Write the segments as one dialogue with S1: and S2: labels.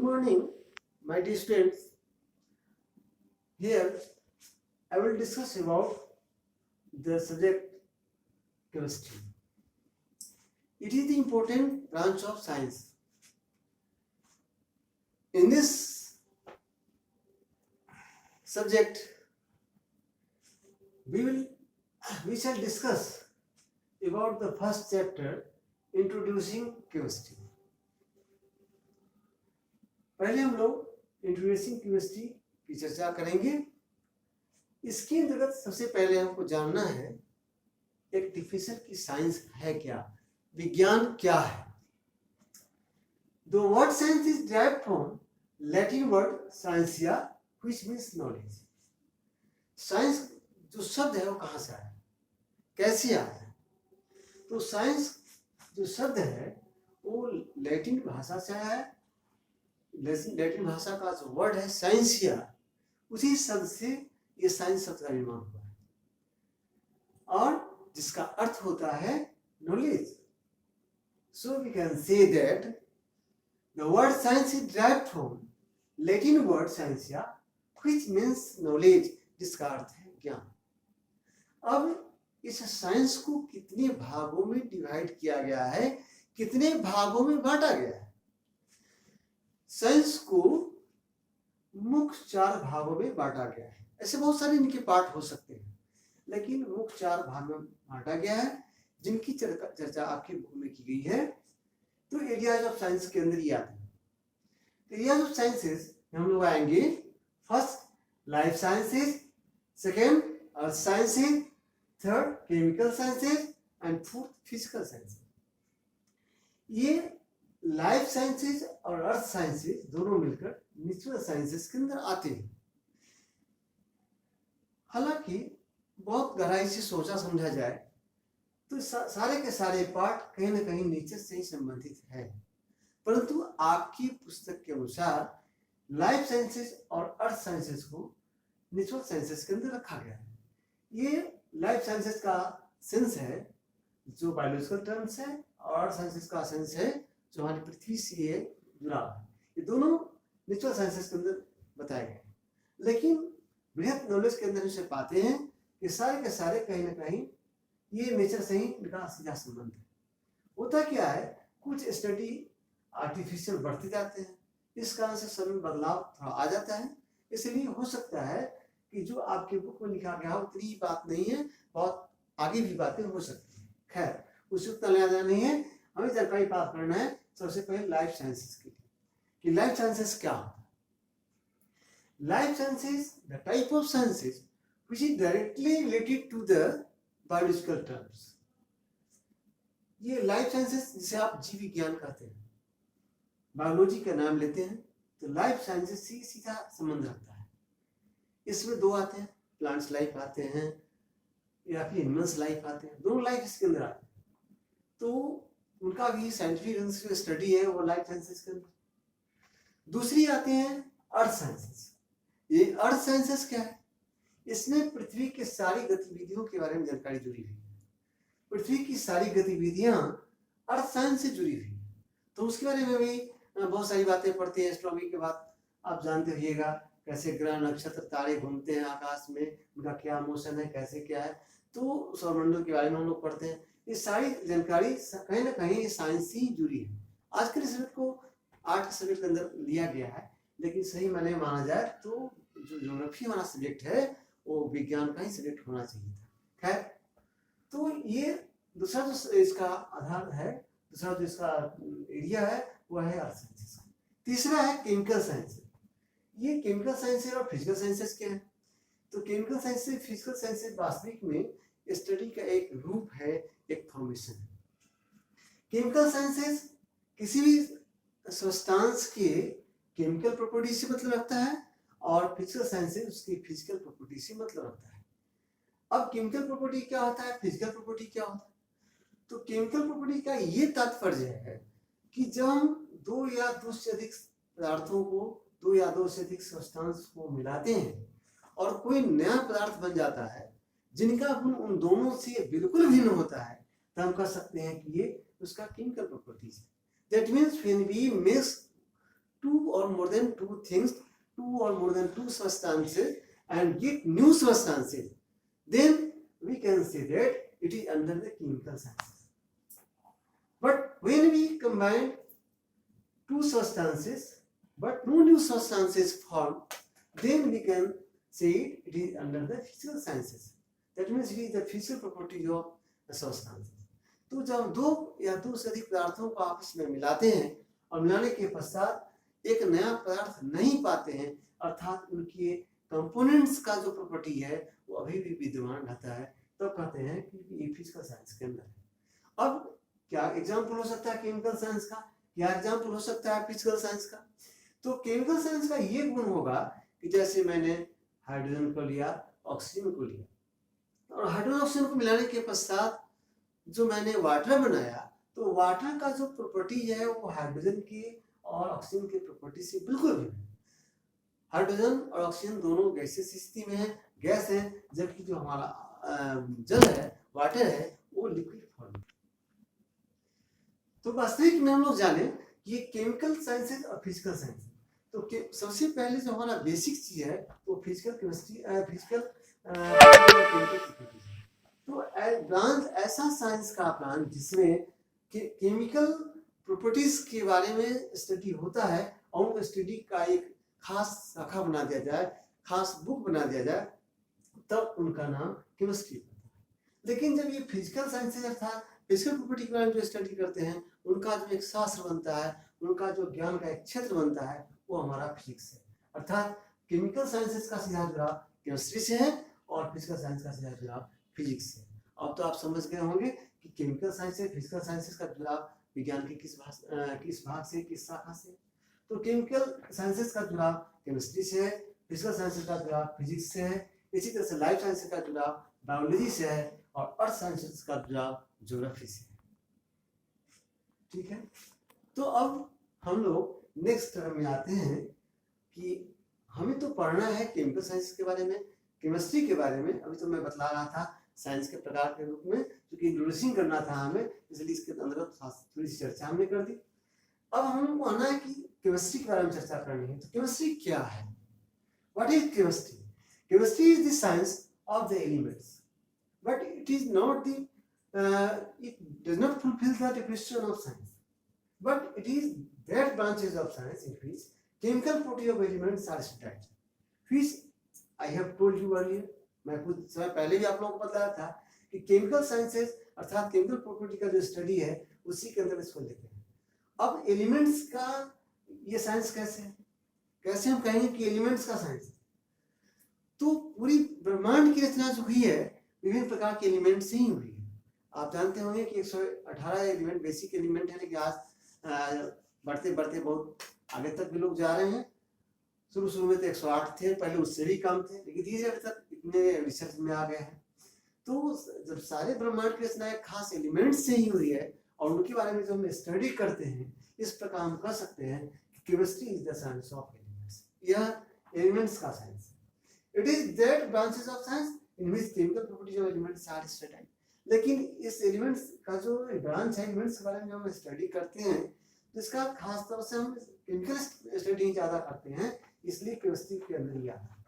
S1: Good morning, my dear students. Here I will discuss about the subject chemistry. It is the important branch of science. In this subject, we shall discuss about the first chapter, introducing chemistry. पहले हम लोग introducing chemistry की चर्चा करेंगे। इसके अंतर्गत सबसे पहले हमको जानना है एक डिफिनेशन की साइंस है क्या, विज्ञान क्या है। The word science is derived from Latin word scientia which means knowledge. Science जो शब्द है वो कहाँ से आया, कैसे आया? तो साइंस जो शब्द है वो लैटिन भाषा से आया है। लैटिन भाषा का जो वर्ड है साइंसिया, उसी शब्द से ये साइंस शब्द का निर्माण हुआ है और जिसका अर्थ होता है knowledge. So we can say that the word science is derived from Latin word scientia which means knowledge, जिसका अर्थ है ज्ञान। अब इस साइंस को कितने भागों में डिवाइड किया गया है, कितने भागों में बांटा गया है? साइंस को मुख्य 4 भागों में बांटा गया है। ऐसे बहुत सारे इनके पार्ट हो सकते हैं, लेकिन मुख्य 4 भागों में बांटा गया है जिनकी चर्चा आपकी बुक में की गई है। तो एरियाज ऑफ साइंस के अंदर ही आते हैं। एरियाज ऑफ साइंसेस हम लोग आएंगे, first life sciences, second earth sciences, third chemical sciences and fourth physical sciences. ये लाइफ साइंसेज और अर्थ साइंसेज दोनों मिलकर नेचुरल साइंसेज के अंदर आते हैं। हालांकि बहुत गहराई से सोचा समझा जाए तो सारे के सारे पार्ट कहीं ना कहीं नेचर से ही संबंधित है, परंतु आपकी पुस्तक के अनुसार लाइफ साइंसेज और अर्थ साइंसेज को नेचुरल साइंसेज के अंदर रखा गया है। ये लाइफ साइंसेज का सेंस है जो बायोलॉजिकल टर्म्स है, और अर्थ साइंसेज का सेंस है जो हमारी पृथ्वी से जुड़ा है। ये दोनों नेचुरल साइंसेस के अंदर बताए गए हैं, लेकिन बृहद नॉलेज के अंदर इसे पाते हैं कि सारे के सारे कहीं ना कहीं ये नेचर से ही इनका सीधा संबंध है। होता क्या है, कुछ स्टडी आर्टिफिशियल बढ़ते जाते हैं, इस कारण से समय में बदलाव थोड़ा आ जाता है। इसलिए हो सकता है कि जो आपके बुक में लिखा गया हो उतनी बात नहीं है, बहुत आगे भी बातें हो सकती हैं। खैर, उसे उतना लेना नहीं है, हमें जानकारी प्राप्त करना है सबसे पहले लाइफ साइंसेस की कि लाइफ साइंसेस क्या होता है। Life sciences the type of sciences which is directly related to the biological terms. ये लाइफ साइंसेस जिसे आप जीव विज्ञान कहते हैं, बायोलॉजी का नाम लेते हैं, तो लाइफ साइंसेस से सीधा संबंध रखता है। इसमें 2 आते हैं, प्लांट्स लाइफ आते हैं या फिर एनिमल्स लाइफ आते हैं, दोनों लाइफ इसके अंदर आते हैं। तो उनका भी साइंटिफिक स्टडी है वो लाइफ साइंसेस के अंदर। दूसरी आते हैं अर्थ साइंसेस। ये अर्थ साइंसेस क्या है? इसमें पृथ्वी की सारी गतिविधियों के बारे में जानकारी जुड़ी हुई है। पृथ्वी की सारी गतिविधियां अर्थ साइंस से जुड़ी हुई है, तो उसके बारे में भी बहुत सारी बातें पढ़ते हैं। एस्ट्रोनॉमी के बाद आप जानते रहिएगा कैसे ग्रह नक्षत्र तारे घूमते हैं आकाश में, उनका क्या मोशन है, कैसे क्या है, तो सौरमंडल के बारे में हम लोग पढ़ते हैं। ये सारी जानकारी कहीं ना कहीं साइंस से ही जुड़ी है। आजकल इस सब्जेक्ट को आर्ट के सब्जेक्ट के अंदर लिया गया है, लेकिन सही माने माना जाए तो जो ज्योग्राफी वाला सब्जेक्ट है वो विज्ञान का ही सब्जेक्ट होना चाहिए था। खैर, तो ये दूसरा जो इसका आधार है, दूसरा जो इसका एरिया है वो है अर्थ साइंसेस। तीसरा है केमिकल साइंस। ये केमिकल साइंसेस और फिजिकल साइंसेस क्या है? तो केमिकल साइंस से फिजिकल साइंसेस वास्तविक में स्टडी का एक रूप है, एक फॉर्मेशन है। केमिकल साइंसेस किसी भी सब्सटेंस के केमिकल प्रॉपर्टी से मतलब रखता है और फिजिकल साइंसेस उसकी फिजिकल प्रॉपर्टी से मतलब रखता है। अब केमिकल प्रॉपर्टी क्या होता है, फिजिकल प्रॉपर्टी क्या होता है? तो केमिकल प्रॉपर्टी का ये तात्पर्य है कि जब हम 2 या 2 से अधिक पदार्थों को, 2 या 2 से अधिक सब्सटेंस को मिलाते हैं और कोई नया पदार्थ बन जाता है जिनका गुण उन दोनों से बिल्कुल भिन्न होता है, तो हम कह सकते हैं कि ये उसका केमिकल प्रॉपर्टीज है। That means when we mix two or more than two things, two or more than two substances and get new substances, then we can say that it is under the chemical sciences. But when we combine two substances but no new substances form, then we can say it is under the physical sciences. That means it is the physical property of the substances. तो जब दो या दो से अधिक पदार्थों को आपस में मिलाते हैं और मिलाने के पश्चात एक नया पदार्थ नहीं पाते हैं, अर्थात उनके कंपोनेंट्स का जो प्रॉपर्टी है वो अभी भी विद्यमान रहता है, तो कहते हैं कि ये फिजिकल साइंस के अंदर है। अब क्या एग्जाम्पल हो सकता है केमिकल साइंस का, क्या एग्जाम्पल हो सकता है फिजिकल साइंस का? तो केमिकल साइंस का ये गुण होगा कि जैसे मैंने हाइड्रोजन को लिया, ऑक्सीजन को लिया, और हाइड्रोजन ऑक्सीजन को मिलाने के पश्चात जो मैंने वाटर बनाया, तो वाटर का जो प्रॉपर्टी है वो हाइड्रोजन की और ऑक्सीजन की प्रॉपर्टी से बिल्कुल भिन्न है। हाइड्रोजन और ऑक्सीजन दोनों गैसीय स्थिति में है, गैस है, जबकि जो हमारा जल है, वाटर है, वो लिक्विड फॉर्म में। तो वास्तविक में हम लोग जाने कि ये केमिकल साइंसेज और फिजिकल साइंस, तो सबसे पहले जो हमारा बेसिक चीज है वो फिजिकल केमिस्ट्री, फिजिकल तो ब्रांच ऐसा साइंस का ब्रांच जिसमें केमिकल प्रॉपर्टीज के बारे में स्टडी होता है और उन स्टडी का एक खास शाखा बना दिया जाए, खास बुक बना दिया जाए, तब उनका नाम केमिस्ट्री होता है। लेकिन जब ये फिजिकल साइंसेज अर्थात फिजिकल प्रॉपर्टी के बारे में जो स्टडी करते हैं, उनका जो एक शास्त्र बनता है, उनका जो ज्ञान का एक क्षेत्र बनता है, वो हमारा फिजिक्स है। अर्थात केमिकल साइंसेज का सीधा जुड़ाव केमिस्ट्री से है और फिजिकल साइंस का सीधा जुड़ाव फिजिक्स से। अब तो आप समझ गए होंगे कि केमिकल साइंस से फिजिकल साइंसेज का जुड़ाव विज्ञान के किस भाग से, किस शाखा से। तो केमिकल साइंसेज का जुड़ाव केमिस्ट्री से है, फिजिकल साइंसेज का जुड़ाव फिजिक्स से है, इसी तरह से लाइफ साइंसेज का जुड़ाव बायोलॉजी से है और अर्थ साइंसेज का जुड़ाव ज्योग्राफी से है। ठीक है, तो अब हम लोग नेक्स्ट टर्म में आते हैं कि हमें तो पढ़ना है केमिकल साइंस के बारे में, केमिस्ट्री के बारे में। अभी तो मैं बतला रहा था साइंस के प्रकार के रूप में, क्योंकि इंट्रोड्यूसिंग करना था हमें, इसलिए इसके अंदर थोड़ी सी चर्चा हमने कर दी। अब हमको आना है कि केमिस्ट्री के बारे में चर्चा करनी है। तो केमिस्ट्री क्या है? What is chemistry? Chemistry is the science of the elements, but it is not the it does not fulfill the definition of science, but it is that branches of science in which chemical property of elements are studied, which I have told you earlier। मैं कुछ समय पहले भी आप लोगों को बताया था कि केमिकल साइंसेज अर्थात केमिकल प्रॉपर्टी का जो स्टडी है उसी के अंदर इसको लेते हैं। अब एलिमेंट्स का ये साइंस कैसे है, कैसे हम कहेंगे कि एलिमेंट्स का साइंस? तो पूरी ब्रह्मांड की रचना जो हुई है विभिन्न प्रकार के एलिमेंट से ही हुई है। आप जानते होंगे कि 118 एलिमेंट बेसिक एलिमेंट है, लेकिन आज बढ़ते बढ़ते बहुत आगे तक भी लोग जा रहे हैं। शुरू में तो 108 थे, पहले उससे भी कम थे, लेकिन धीरे अभी तक इतने रिसर्च में आ गए हैं। तो जब सारे ब्रह्मांड की रचना एक खास एलिमेंट से ही हुई है और उनके बारे में जो हम स्टडी करते हैं, इस प्रकार हम कह सकते हैं कि chemistry is the science of elements. यह एलिमेंट्स का साइंस है। It is that branches of science in which chemical properties of elements are studied. लेकिन इस एलिमेंट्स का जो ब्रांच है, एलिमेंट्स के बारे में जो हम स्टडी करते हैं, तो इसका खास तौर से हम केमिकल स्टडी ज्यादा करते हैं, इसलिए केमिस्ट्री के अंदर ही आता है।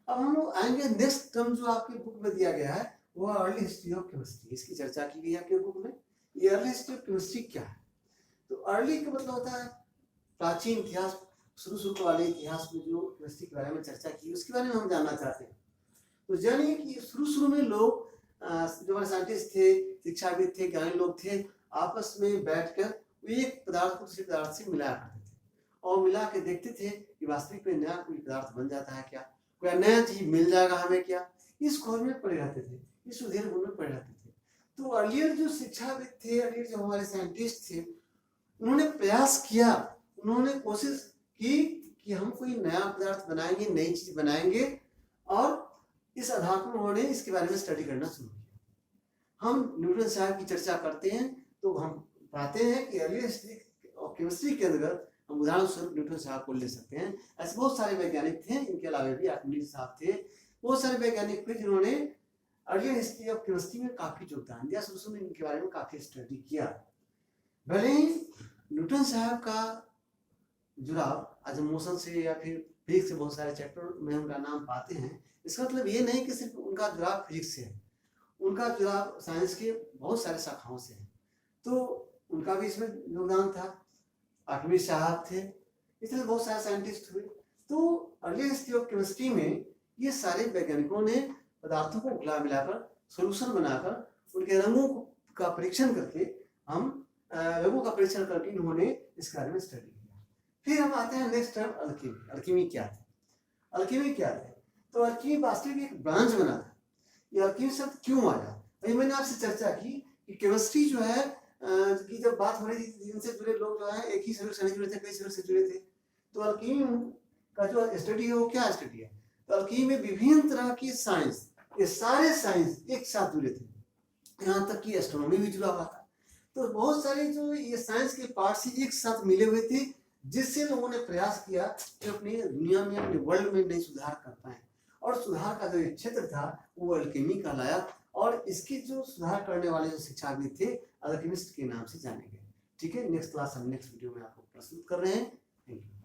S1: अब हम लोग आएंगे नेक्स्ट टर्म जो आपकी बुक में दिया गया है, वो अर्ली हिस्ट्री ऑफ केमिस्ट्री। इसकी चर्चा की गई है आपकी बुक में। ये अर्ली हिस्ट्री ऑफ केमिस्ट्री क्या है? तो अर्ली का मतलब होता है प्राचीन इतिहास, शुरू वाले इतिहास में जो केमिस्ट्री के बारे में चर्चा की, उसके बारे में हम जानना चाहते हैं। तो जानिए कि शुरू में लोग जो हमारे साइंटिस्ट थे, शिक्षाविद थे, ज्ञानी लोग थे, आपस में बैठकर एक पदार्थ को दूसरे पदार्थ से मिलाया करते थे और मिला के देखते थे कि वास्तविक में नया कोई पदार्थ बन जाता है क्या, कोई नया चीज मिल जाएगा हमें क्या। इस खोज में पड़े रहते थे, इस उधेड़ बुन में पड़े रहते थे। तो अर्लियर जो शिक्षाविद थे, अर्लियर जो हमारे साइंटिस्ट थे, उन्होंने प्रयास किया, उन्होंने कोशिश की कि हम कोई नया पदार्थ बनाएंगे, नई चीज बनाएंगे, और इस आधार पर उन्होंने इसके बारे में स्टडी करना शुरू किया। हम न्यूटन साहब की चर्चा करते हैं तो हम पाते हैं कि अर्ली हिस्ट्री और केमिस्ट्री के अंदर हम उदाहरण स्वरूप न्यूटन साहब को ले सकते हैं। ऐसे बहुत सारे वैज्ञानिक थे, इनके अलावा भी आर्किमिडीज साहब थे, बहुत सारे वैज्ञानिक थे जिन्होंने अर्ली हिस्ट्री ऑफ केमिस्ट्री में काफी योगदान दिया। शुरू में इनके बारे में काफी स्टडी किया। भले ही न्यूटन साहब का जुड़ाव आज मोशन से या फिर फिजिक्स से बहुत सारे चैप्टर में उनका नाम पाते हैं, इसका मतलब ये नहीं कि सिर्फ उनका जुड़ाव फिजिक्स से है, उनका जुड़ाव साइंस के बहुत सारे शाखाओं से है। तो उनका भी इसमें योगदान था। आर्किमिडीज साहब थे, इसलिए बहुत सारे साइंटिस्ट हुए। तो अर्ली हिस्ट्री ऑफ केमिस्ट्री में ये सारे वैज्ञानिकों ने पदार्थों को घुला मिलाकर सोल्यूशन बनाकर उनके रंगों का परीक्षण करके रंगों का परीक्षण करके इन्होंने इस बारे में स्टडी किया। फिर हम आते हैं नेक्स्ट टर्म अल्कीमी। अल्कीमी क्या है? अल्कीमी क्या है? तो अल्कीमी वास्तविक एक ब्रांच बना था। ये अल्कीमी शब्द क्यों आया? अभी मैंने आपसे चर्चा की कि केमिस्ट्री जो है की जब बात हो रही थी, इनसे जुड़े लोग जो है एक ही शरीर से नहीं जुड़े थे, कई शरीर से जुड़े थे। तो अल्कीमी का जो स्टडी है वो क्या स्टडी है? तो अल्कीमी में विभिन्न तरह की साइंस, ये सारे साइंस एक साथ जुड़े थे, यहाँ तक कि एस्ट्रोनॉमी भी जुड़ा हुआ था। तो बहुत सारे जो ये साइंस के पार्ट्स एक साथ मिले हुए थे, जिससे लोगों ने प्रयास किया कि अपनी दुनिया में, अपने वर्ल्ड में नई सुधार कर पाए। और सुधार का जो क्षेत्र था वो अल्कीमी कहलाया, और इसके जो सुधार करने वाले जो शिक्षाविद थे अल्केमिस्ट के नाम से जाने गए। ठीक है, नेक्स्ट क्लास हम नेक्स्ट वीडियो में आपको प्रस्तुत कर रहे हैं। Thank you.